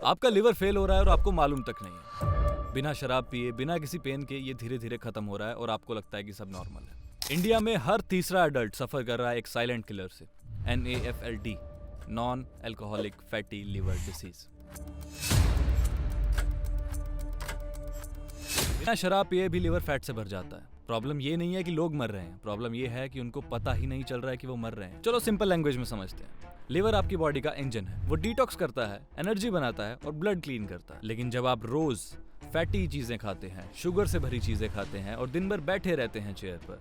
आपका liver fail हो रहा है और आपको मालूम तक नहीं है। बिना शराब पिए, बिना किसी पेन के ये धीरे धीरे खत्म हो रहा है और आपको लगता है कि सब नॉर्मल है। इंडिया में हर तीसरा अडल्ट सफर कर रहा है एक साइलेंट किलर से, NAFLD, non alcoholic fatty liver disease. बिना शराब पिए भी लिवर फैट से भर जाता है। प्रॉब्लम ये नहीं है कि लोग मर रहे हैं, प्रॉब्लम ये है कि उनको पता ही नहीं चल रहा है कि वो मर रहे हैं। चलो सिंपल लैंग्वेज में समझते हैं। लिवर आपकी बॉडी का इंजन है, वो डिटॉक्स करता है, एनर्जी बनाता है और ब्लड क्लीन करता है। लेकिन जब आप रोज फैटी चीजें खाते हैं, शुगर से भरी चीजें खाते हैं और दिन भर बैठे रहते हैं चेयर पर,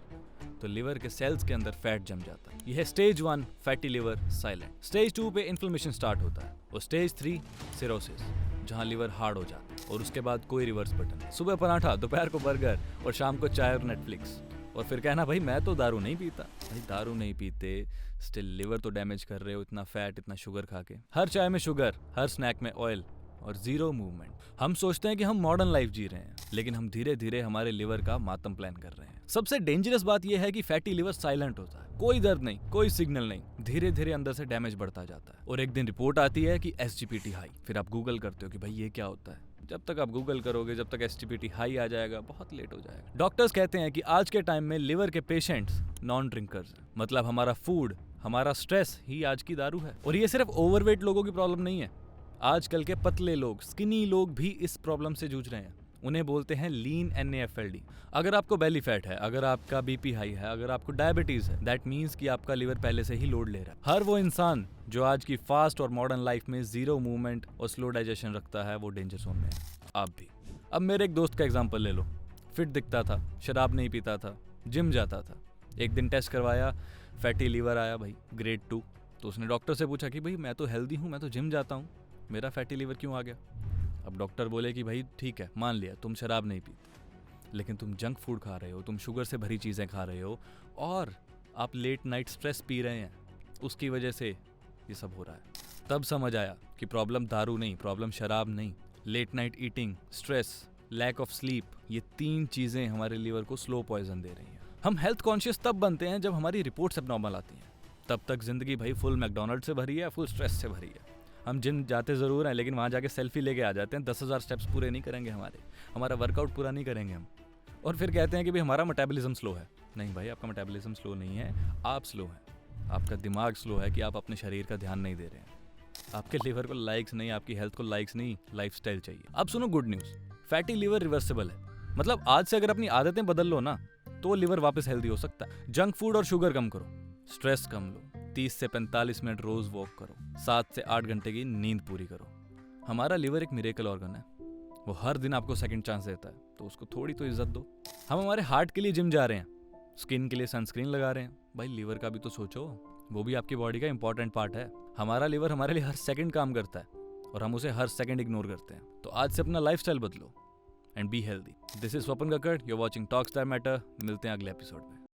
तो लिवर के सेल्स के अंदर फैट जम जाता है। यह है stage 1 fatty liver silent. Stage 2 पे इन्फ्लेमेशन स्टार्ट होता है और स्टेज 3 सिरोसिस, जहां लिवर हार्ड हो जाता है और उसके बाद कोई रिवर्स बटन। सुबह पराठा, दोपहर को बर्गर और शाम को चाय और नेटफ्लिक्स, और फिर कहना भाई मैं तो दारू नहीं पीता। भाई दारू नहीं पीते, स्टिल लिवर तो डैमेज कर रहे हो, इतना फैट, इतना शुगर खा के। हर चाय में शुगर, हर स्नैक में ऑयल और जीरो मूवमेंट। हम सोचते हैं कि हम मॉडर्न लाइफ जी रहे हैं, लेकिन हम धीरे धीरे हमारे लिवर का मातम प्लान कर रहे हैं। सबसे डेंजरस बात यह है कि फैटी लिवर साइलेंट होता है, कोई दर्द नहीं, कोई सिग्नल नहीं, धीरे धीरे अंदर से डैमेज बढ़ता जाता है और एक दिन रिपोर्ट आती है कि SGPT हाई। फिर आप गूगल करते हो कि भाई ये क्या होता है। जब तक आप गूगल करोगे, जब तक SGPT हाई आ जाएगा, बहुत लेट हो जाएगा। डॉक्टर्स कहते हैं कि आज के टाइम में लिवर के पेशेंट्स नॉन ड्रिंकर्स हैं, मतलब हमारा फूड, हमारा स्ट्रेस ही आज की दारू है। और ये सिर्फ ओवरवेट लोगों की प्रॉब्लम नहीं है, आजकल के पतले लोग, स्किनी लोग भी इस प्रॉब्लम से जूझ रहे हैं। उन्हें बोलते हैं लीन NAFLD। अगर आपको बेली फैट है, अगर आपका BP हाई है, अगर आपको डायबिटीज है, दैट मीन्स कि आपका लिवर पहले से ही लोड ले रहा है। हर वो इंसान जो आज की फास्ट और मॉडर्न लाइफ में जीरो मूवमेंट और स्लो डाइजेशन रखता है, वो डेंजर जोन में है। आप भी। अब मेरे एक दोस्त का एग्जांपल ले लो। फिट दिखता था, शराब नहीं पीता था, जिम जाता था। एक दिन टेस्ट करवाया, फैटी लीवर आया भाई, ग्रेड 2। तो उसने डॉक्टर से पूछा कि भाई मैं तो हेल्दी हूँ, मैं तो जिम जाता हूँ, मेरा फैटी लीवर क्यों आ गया। अब डॉक्टर बोले कि भाई ठीक है, मान लिया तुम शराब नहीं पीते, लेकिन तुम जंक फूड खा रहे हो, तुम शुगर से भरी चीज़ें खा रहे हो और आप लेट नाइट स्ट्रेस पी रहे हैं, उसकी वजह से ये सब हो रहा है। तब समझ आया कि प्रॉब्लम दारू नहीं, प्रॉब्लम शराब नहीं, late night eating, stress, lack of sleep, ये 3 चीज़ें हमारे लीवर को स्लो पॉइजन दे रही हैं। हम हेल्थ कॉन्शियस तब बनते हैं जब हमारी रिपोर्ट्स एबनॉर्मल आती हैं। तब तक जिंदगी भाई फुल मैकडोनल्ड से भरी है, फुल स्ट्रेस से भरी है। हम जिम जाते ज़रूर हैं, लेकिन वहाँ जाके सेल्फी लेके आ जाते हैं। 10,000 स्टेप्स पूरे नहीं करेंगे, हमारा वर्कआउट पूरा नहीं करेंगे हम, और फिर कहते हैं कि भाई हमारा मेटाबॉलिज्म स्लो है। नहीं भाई, आपका मेटाबॉलिज्म स्लो नहीं है, आप स्लो हैं। आपका दिमाग स्लो है कि आप अपने शरीर का ध्यान नहीं दे रहे हैं। आपके लिवर को लाइक्स नहीं, आपकी हेल्थ को लाइक्स नहीं, लाइफस्टाइल चाहिए। अब सुनो good news, fatty liver reversible है। मतलब आज से अगर अपनी आदतें बदल लो ना, तो लिवर वापस हेल्दी हो सकता है। जंक फूड और शुगर कम करो, स्ट्रेस कम लो, 30 से 45 मिनट रोज वॉक करो, 7 से 8 घंटे की नींद पूरी करो। हमारा लिवर एक मिरेकल ऑर्गन है, वो हर दिन आपको सेकंड चांस देता है, तो उसको थोड़ी तो इज्जत दो। हम हमारे हार्ट के लिए जिम जा रहे हैं, स्किन के लिए सनस्क्रीन लगा रहे हैं, भाई लिवर का भी तो सोचो, वो भी आपकी बॉडी का इंपॉर्टेंट पार्ट है। हमारा लिवर हमारे लिए हर सेकंड काम करता है और हम उसे हर सेकंड इग्नोर करते हैं। तो आज से अपना लाइफस्टाइल बदलो and be healthy. This is Swapan Kakkar, you are watching talks that matter. मिलते हैं अगले एपिसोड में।